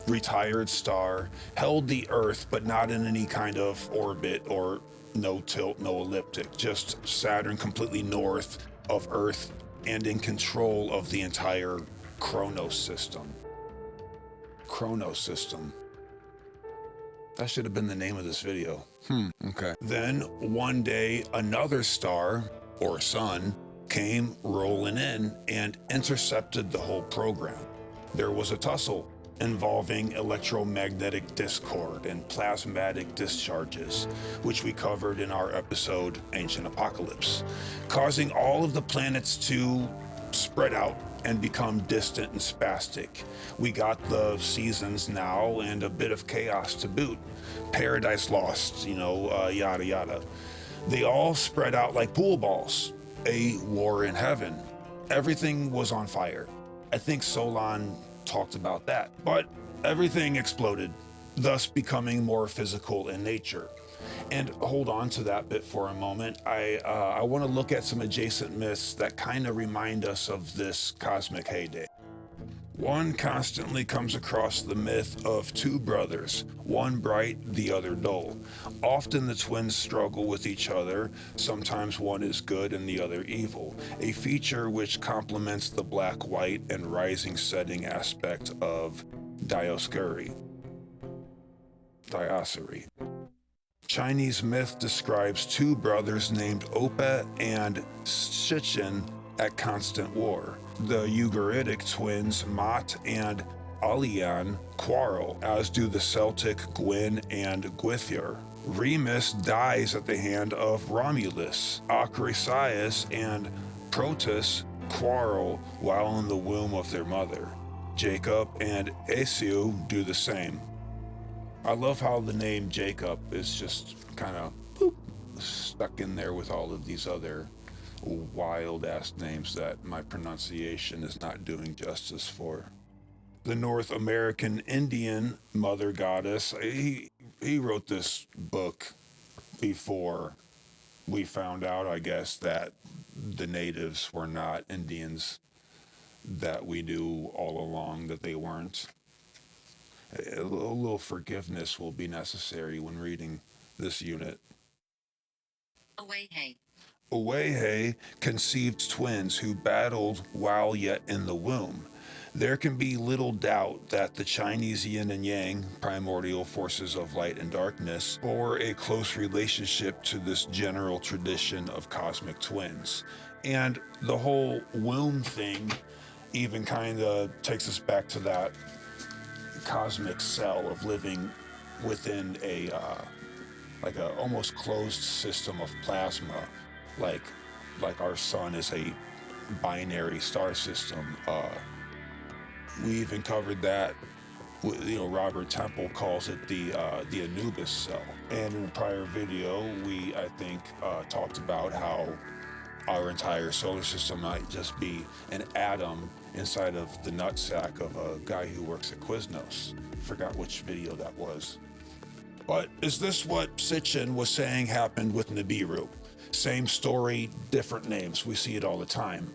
retired star, held the Earth, but not in any kind of orbit or no tilt, no elliptic, just Saturn completely north of Earth and in control of the entire Cronus system. Cronus system. That should have been the name of this video. Okay. Then one day, another star, or sun, came rolling in and intercepted the whole program. There was a tussle involving electromagnetic discord and plasmatic discharges, which we covered in our episode Ancient Apocalypse, causing all of the planets to spread out and become distant and spastic. We got the seasons now and a bit of chaos to boot. Paradise lost, yada yada. They all spread out like pool balls. A war in heaven. Everything was on fire. I think Solon talked about that. But everything exploded, thus becoming more physical in nature. And hold on to that bit for a moment. I want to look at some adjacent myths that kind of remind us of this cosmic heyday. One constantly comes across the myth of 2 brothers, one bright, the other dull. Often the twins struggle with each other, sometimes one is good and the other evil, a feature which complements the black-white and rising-setting aspect of Dioscuri. Chinese myth describes 2 brothers named Opa and Sitchin at constant war. The Ugaritic twins Mot and Alian quarrel, as do the Celtic Gwyn and Gwythyr. Remus dies at the hand of Romulus. Acrisius and Protus quarrel while in the womb of their mother. Jacob and Esau do the same. I love how the name Jacob is just kind of stuck in there with all of these other wild-ass names that my pronunciation is not doing justice for. The North American Indian mother goddess, he wrote this book before we found out, I guess, that the natives were not Indians that we knew all along that they weren't. A little forgiveness will be necessary when reading this unit. Owehe conceived twins who battled while yet in the womb. There can be little doubt that the Chinese yin and yang, primordial forces of light and darkness, bore a close relationship to this general tradition of cosmic twins. And the whole womb thing even kind of takes us back to that cosmic cell of living within a almost closed system of plasma, like our sun is a binary star system. We even covered that. Robert Temple calls it the Anubis cell. And in a prior video, we I think talked about how our entire solar system might just be an atom inside of the nutsack of a guy who works at Quiznos. Forgot which video that was. But is this what Sitchin was saying happened with Nibiru? Same story, different names. We see it all the time.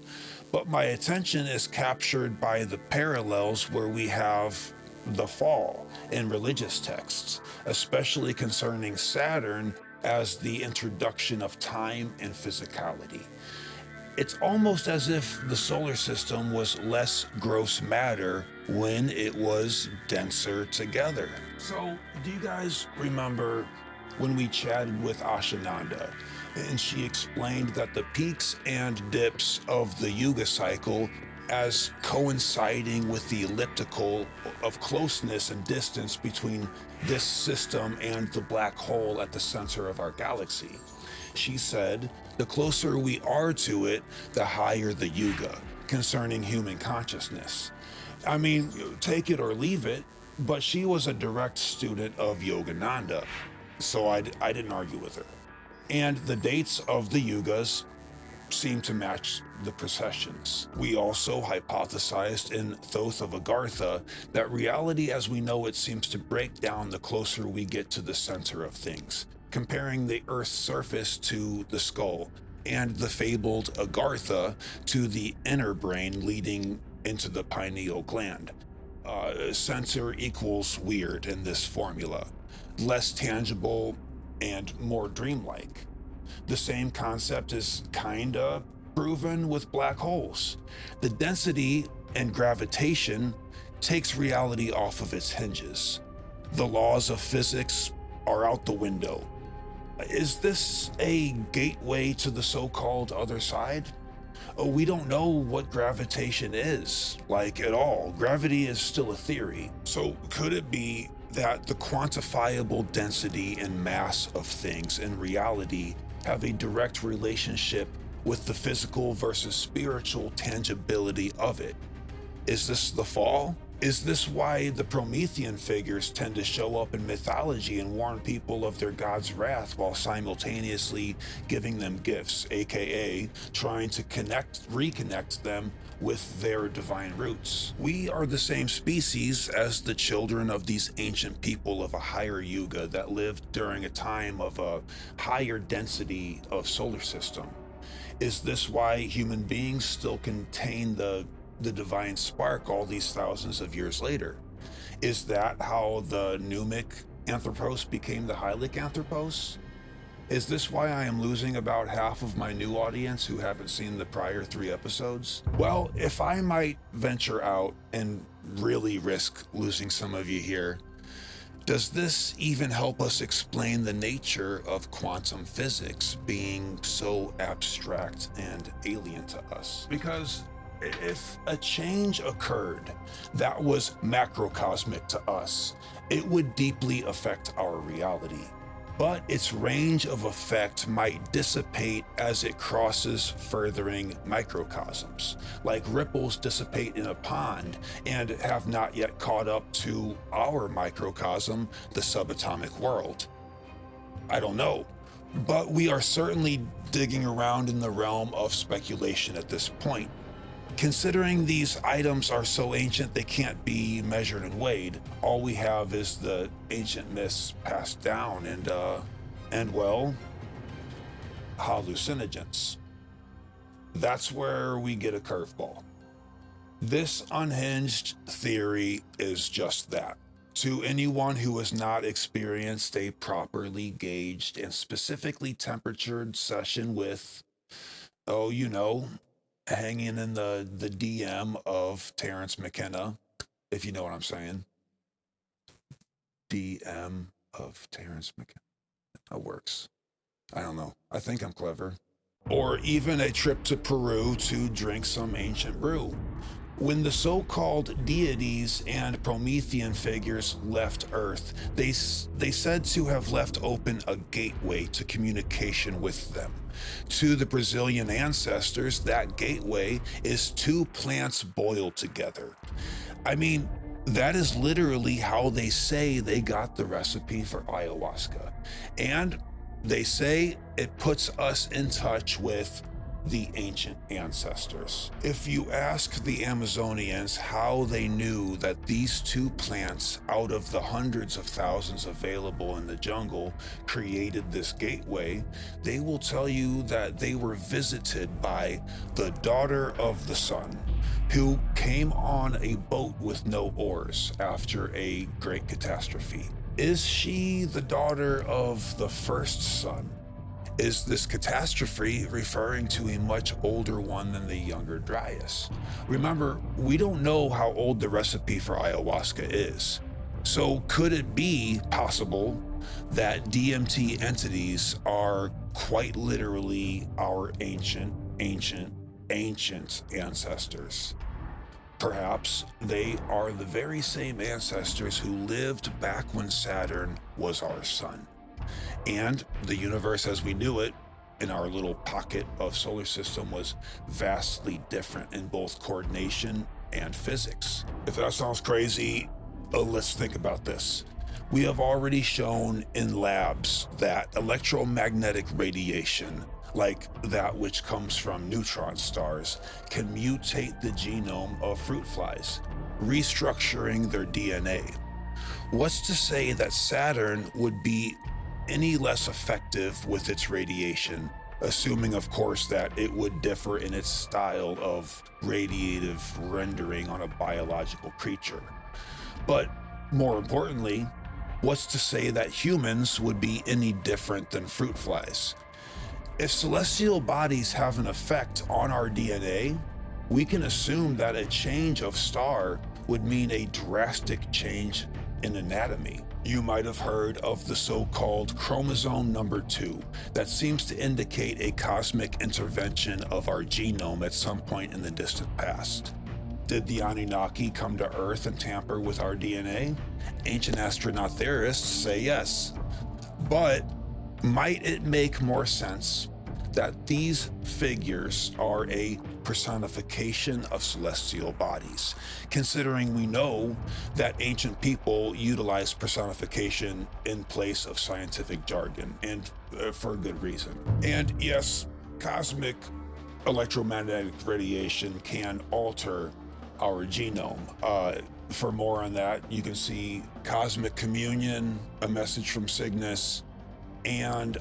But my attention is captured by the parallels where we have the fall in religious texts, especially concerning Saturn as the introduction of time and physicality. It's almost as if the solar system was less gross matter when it was denser together. So, do you guys remember when we chatted with Ashananda and she explained that the peaks and dips of the Yuga cycle as coinciding with the elliptical of closeness and distance between this system and the black hole at the center of our galaxy? She said, the closer we are to it, the higher the Yuga, concerning human consciousness. I mean, take it or leave it, but she was a direct student of Yogananda, so I didn't argue with her. And the dates of the Yugas seem to match the processions. We also hypothesized in Thoth of Agartha that reality as we know it seems to break down the closer we get to the center of things, comparing the Earth's surface to the skull, and the fabled Agartha to the inner brain leading into the pineal gland. Center equals weird in this formula, less tangible and more dreamlike. The same concept is kinda proven with black holes. The density and gravitation takes reality off of its hinges. The laws of physics are out the window. Is this a gateway to the so-called other side? We don't know what gravitation is, like at all. Gravity is still a theory. So could it be that the quantifiable density and mass of things in reality have a direct relationship with the physical versus spiritual tangibility of it? Is this the fall? Is this why the Promethean figures tend to show up in mythology and warn people of their god's wrath while simultaneously giving them gifts, aka trying to reconnect them with their divine roots? We are the same species as the children of these ancient people of a higher Yuga that lived during a time of a higher density of solar system. Is this why human beings still contain the divine spark all these thousands of years later? Is that how the Numic Anthropos became the Hylic Anthropos? Is this why I am losing about half of my new audience who haven't seen the prior 3 episodes? Well, if I might venture out and really risk losing some of you here, does this even help us explain the nature of quantum physics being so abstract and alien to us? Because if a change occurred that was macrocosmic to us, it would deeply affect our reality. But its range of effect might dissipate as it crosses furthering microcosms, like ripples dissipate in a pond and have not yet caught up to our microcosm, the subatomic world. I don't know, but we are certainly digging around in the realm of speculation at this point. Considering these items are so ancient they can't be measured and weighed, all we have is the ancient myths passed down and well, hallucinogens. That's where we get a curveball. This unhinged theory is just that. To anyone who has not experienced a properly gauged and specifically temperatured session with, hanging in the DM of Terrence McKenna, if you know what I'm saying. DM of Terrence McKenna. That works. I don't know. I think I'm clever. Or even a trip to Peru to drink some ancient brew. When the so-called deities and Promethean figures left Earth, they said to have left open a gateway to communication with them. To the Brazilian ancestors, that gateway is 2 plants boiled together. I mean, that is literally how they say they got the recipe for ayahuasca. And they say it puts us in touch with the ancient ancestors. If you ask the Amazonians how they knew that these two plants, out of the hundreds of thousands available in the jungle, created this gateway, they will tell you that they were visited by the daughter of the sun, who came on a boat with no oars after a great catastrophe. Is she the daughter of the first sun? Is this catastrophe referring to a much older one than the younger Dryas? Remember, we don't know how old the recipe for ayahuasca is. So could it be possible that DMT entities are quite literally our ancient ancestors? Perhaps they are the very same ancestors who lived back when Saturn was our sun. And the universe as we knew it, in our little pocket of solar system, was vastly different in both coordination and physics. If that sounds crazy, let's think about this. We have already shown in labs that electromagnetic radiation, like that which comes from neutron stars, can mutate the genome of fruit flies, restructuring their DNA. What's to say that Saturn would be any less effective with its radiation, assuming of course that it would differ in its style of radiative rendering on a biological creature? But more importantly, what's to say that humans would be any different than fruit flies? If celestial bodies have an effect on our DNA, we can assume that a change of star would mean a drastic change in anatomy. You might have heard of the so-called chromosome number 2 that seems to indicate a cosmic intervention of our genome at some point in the distant past. Did the Anunnaki come to Earth and tamper with our DNA? Ancient astronaut theorists say yes. But might it make more sense that these figures are a personification of celestial bodies, considering we know that ancient people utilized personification in place of scientific jargon, and for a good reason. And yes, cosmic electromagnetic radiation can alter our genome. For more on that, you can see Cosmic Communion, A Message from Cygnus, and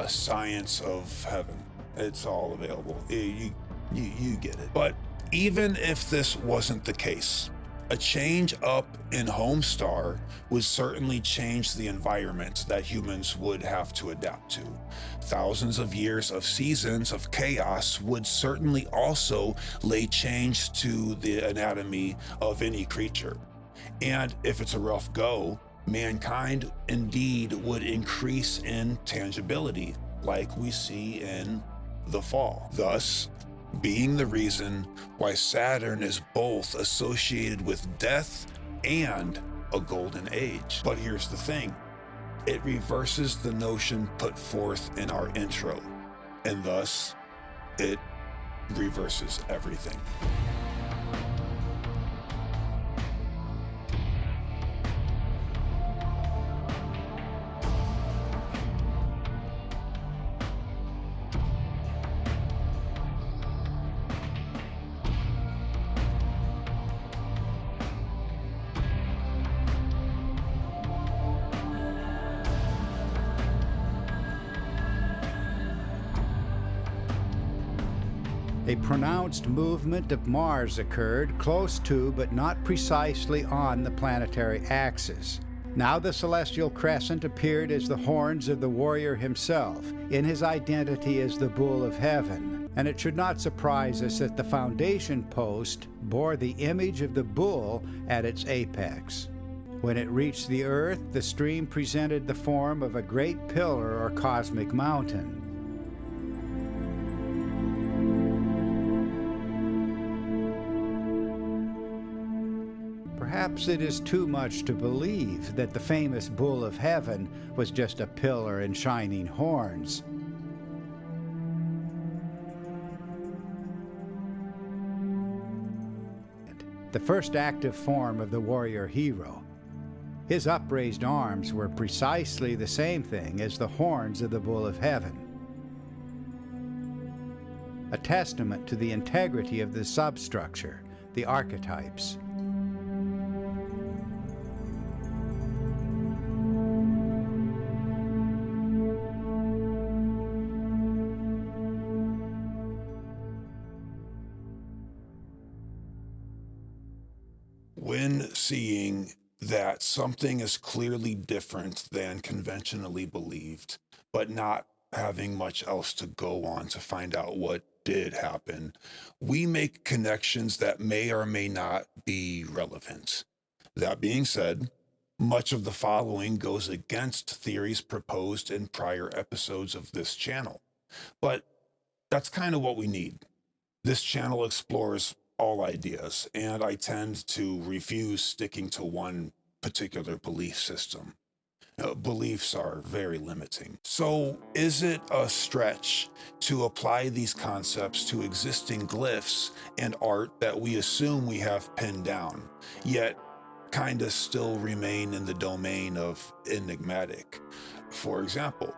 Science of Heaven. It's all available. You get it. But even if this wasn't the case, a change up in home star would certainly change the environment that humans would have to adapt to. Thousands of years of seasons of chaos would certainly also lay change to the anatomy of any creature. And if it's a rough go, mankind indeed would increase in tangibility, like we see in the fall, thus being the reason why Saturn is both associated with death and a golden age. But here's the thing, it reverses the notion put forth in our intro, and thus it reverses everything. A pronounced movement of Mars occurred close to but not precisely on the planetary axis. Now the celestial crescent appeared as the horns of the warrior himself, in his identity as the bull of heaven, and it should not surprise us that the foundation post bore the image of the bull at its apex. When it reached the earth, the stream presented the form of a great pillar or cosmic mountain. Perhaps it is too much to believe that the famous bull of heaven was just a pillar and shining horns. The first active form of the warrior Heru. His upraised arms were precisely the same thing as the horns of the bull of heaven. a testament to the integrity of the substructure, the archetypes. When seeing that something is clearly different than conventionally believed, but not having much else to go on to find out what did happen, we make connections that may or may not be relevant. That being said, much of the following goes against theories proposed in prior episodes of this channel, but that's kind of what we need. This channel explores all ideas, and I tend to refuse sticking to one particular belief system. Beliefs are very limiting. So, is it a stretch to apply these concepts to existing glyphs and art that we assume we have pinned down, yet kinda still remain in the domain of enigmatic? For example,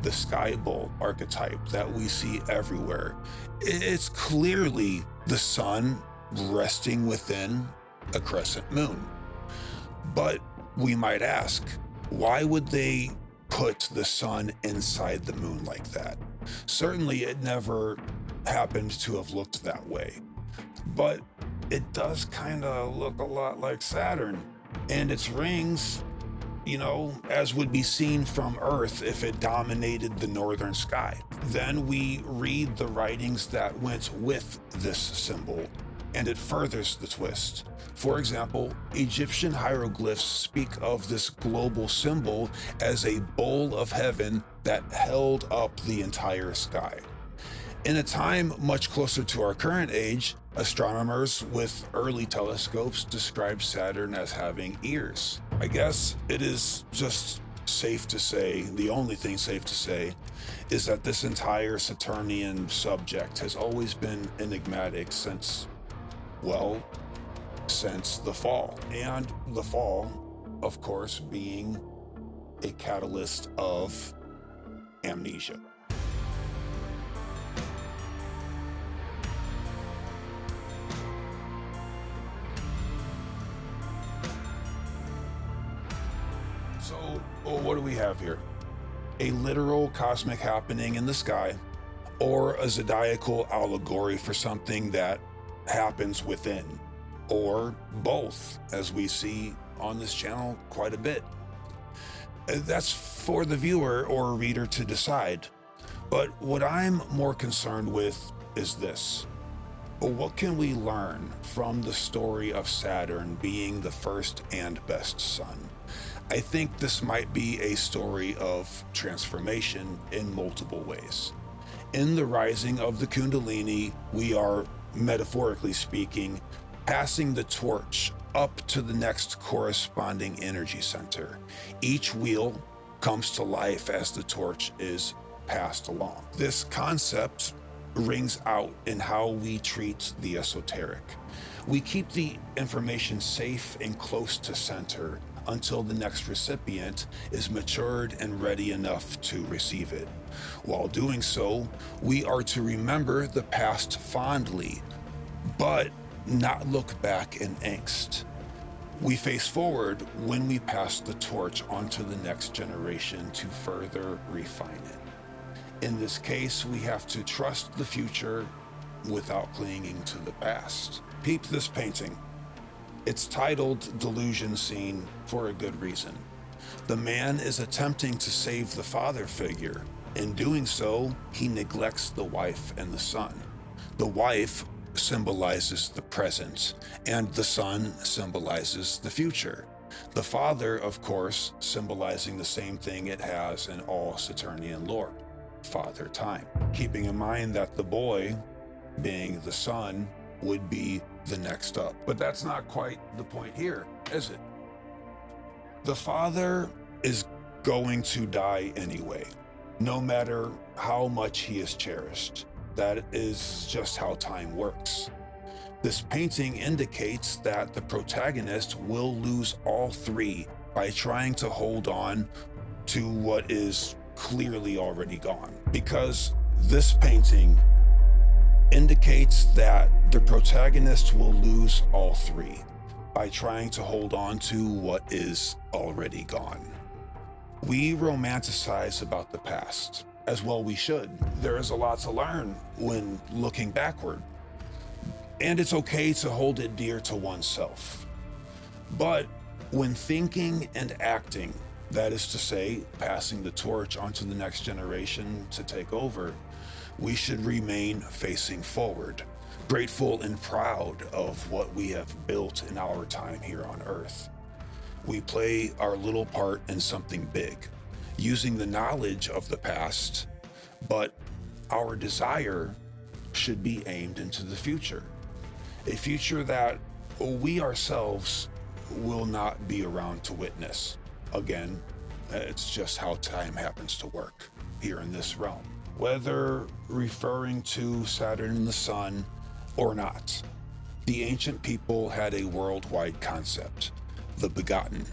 the sky bull archetype that we see everywhere. It's clearly the sun resting within a crescent moon. But we might ask, why would they put the sun inside the moon like that? Certainly it never happened to have looked that way. But it does kind of look a lot like Saturn, and its rings, as would be seen from Earth if it dominated the northern sky. Then we read the writings that went with this symbol, and it furthers the twist. For example, Egyptian hieroglyphs speak of this global symbol as a bowl of heaven that held up the entire sky. In a time much closer to our current age, astronomers with early telescopes described Saturn as having ears. I guess it is just safe to say, the only thing safe to say, is that this entire Saturnian subject has always been enigmatic since the fall. And the fall, of course, being a catalyst of amnesia. So, what do we have here? A literal cosmic happening in the sky, or a zodiacal allegory for something that happens within, or both, as we see on this channel quite a bit. That's for the viewer or reader to decide. But what I'm more concerned with is this. What can we learn from the story of Saturn being the first and best sun? I think this might be a story of transformation in multiple ways. In the rising of the Kundalini, we are, metaphorically speaking, passing the torch up to the next corresponding energy center. Each wheel comes to life as the torch is passed along. This concept rings out in how we treat the esoteric. We keep the information safe and close to center until the next recipient is matured and ready enough to receive it. While doing so, we are to remember the past fondly, but not look back in angst. We face forward when we pass the torch onto the next generation to further refine it. In this case, we have to trust the future without clinging to the past. Peep this painting. It's titled Delusion Scene for a good reason. The man is attempting to save the father figure. In doing so, he neglects the wife and the son. The wife symbolizes the present, and the son symbolizes the future. The father, of course, symbolizing the same thing it has in all Saturnian lore, father time. Keeping in mind that the boy, being the son, would be the next up. But that's not quite the point here, is it? The father is going to die anyway, no matter how much he is cherished. That is just how time works. This painting indicates that the protagonist will lose all three by trying to hold on to what is clearly already gone. Because this painting indicates that the protagonist will lose all three by trying to hold on to what is already gone. We romanticize about the past, as well we should. There is a lot to learn when looking backward, and it's okay to hold it dear to oneself. But when thinking and acting, that is to say, passing the torch onto the next generation to take over, we should remain facing forward, grateful and proud of what we have built in our time here on Earth. We play our little part in something big, using the knowledge of the past, but our desire should be aimed into the future. A future that we ourselves will not be around to witness. Again, it's just how time happens to work here in this realm. Whether referring to Saturn and the Sun or not, the ancient people had a worldwide concept, the Begotten,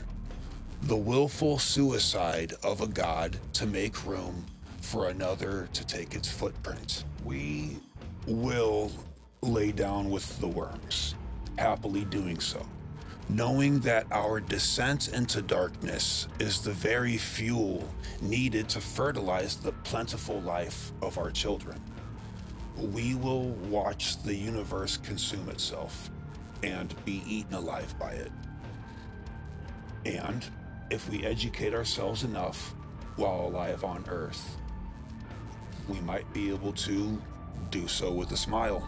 the willful suicide of a god to make room for another to take its footprint. We will lay down with the worms, happily doing so, knowing that our descent into darkness is the very fuel needed to fertilize the plentiful life of our children. We will watch the universe consume itself and be eaten alive by it. And if we educate ourselves enough while alive on Earth, we might be able to do so with a smile.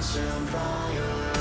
Empire.